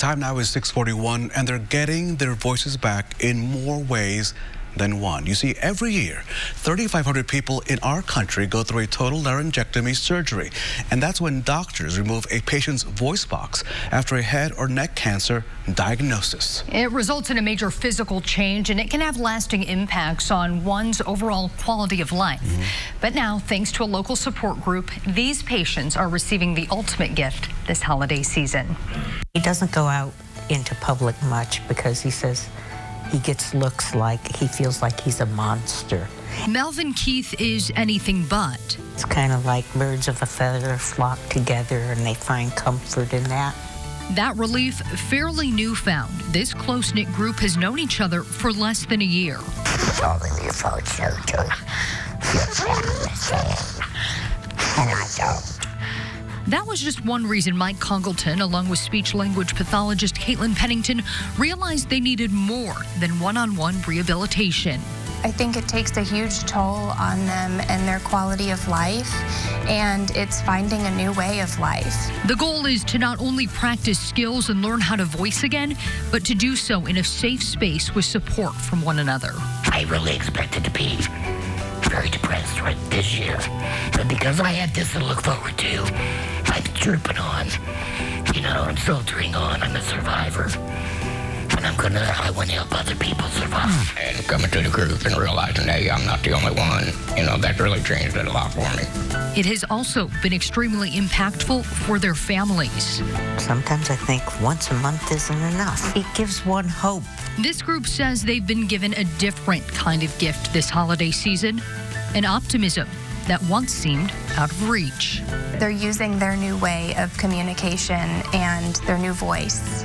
time now is 6:41, and they're getting their voices back in more ways than one. You see, every year, 3,500 people in our country go through a total laryngectomy surgery. And that's when doctors remove a patient's voice box after a head or neck cancer diagnosis. It results in a major physical change, and it can have lasting impacts on one's overall quality of life. But now, thanks to a local support group, these patients are receiving the ultimate gift this holiday season. He doesn't go out into public much because he says he gets looks like he feels like he's a monster. Melvin Keith is anything but. It's kind of like birds of a feather flock together, and they find comfort in that. That relief fairly newfound. This close-knit group has known each other for less than a year. That was just one reason Mike Congleton, along with speech-language pathologist Caitlin Pennington, realized they needed more than one-on-one rehabilitation. I think it takes a huge toll on them and their quality of life, and it's finding a new way of life. The goal is to not only practice skills and learn how to voice again, but to do so in a safe space with support from one another. I really expected to be very depressed right this year, but because I had this to look forward to, I'm trooping on. You know, I'm soldiering on. I'm a survivor. And I want to help other people survive. And coming to the group and realizing, hey, I'm not the only one, you know, that really changed it a lot for me. It has also been extremely impactful for their families. Sometimes I think once a month isn't enough. It gives one hope. This group says they've been given a different kind of gift this holiday season, an optimism that once seemed out of reach. They're using their new way of communication and their new voice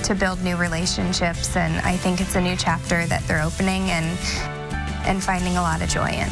to build new relationships, and I think it's a new chapter that they're opening and finding a lot of joy in.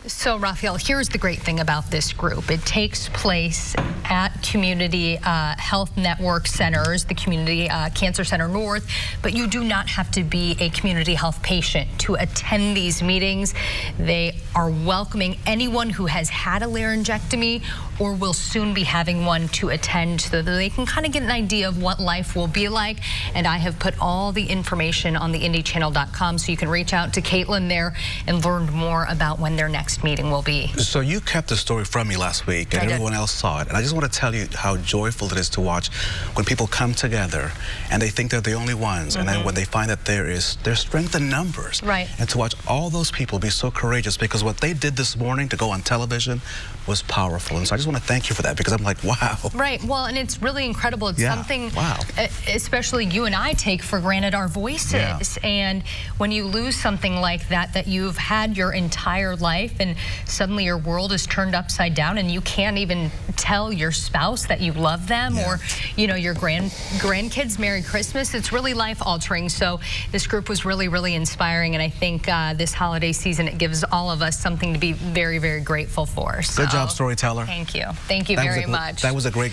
So, Raphael, here's the great thing about this group. It takes place at community health network centers, the Community Cancer Center North, but you do not have to be a community health patient to attend these meetings. They are welcoming anyone who has had a laryngectomy or will soon be having one to attend so that they can kind of get an idea of what life will be like. And I have put all the information on the IndyChannel.com so you can reach out to Caitlin there and learn more about when their next meeting will be. So you kept the story from me last week, and everyone else saw it. And I just want to tell you how joyful it is to watch when people come together and they think they're the only ones, and then when they find that there's strength in numbers. Right. And to watch all those people be so courageous, because what they did this morning to go on television was powerful. And so I just want to thank you for that, because I'm like, wow. Right. Well, and it's really incredible. It's something, especially you and I take for granted our voices. Yeah. And when you lose something like that, that you've had your entire life, and suddenly your world is turned upside down, and you can't even tell your spouse that you love them, or, you know, your grandkids Merry Christmas. It's really life altering. So this group was really, really inspiring. And I think this holiday season, it gives all of us something to be very, very grateful for. So, good job, storyteller. Thank you. Thank you very much. That was a great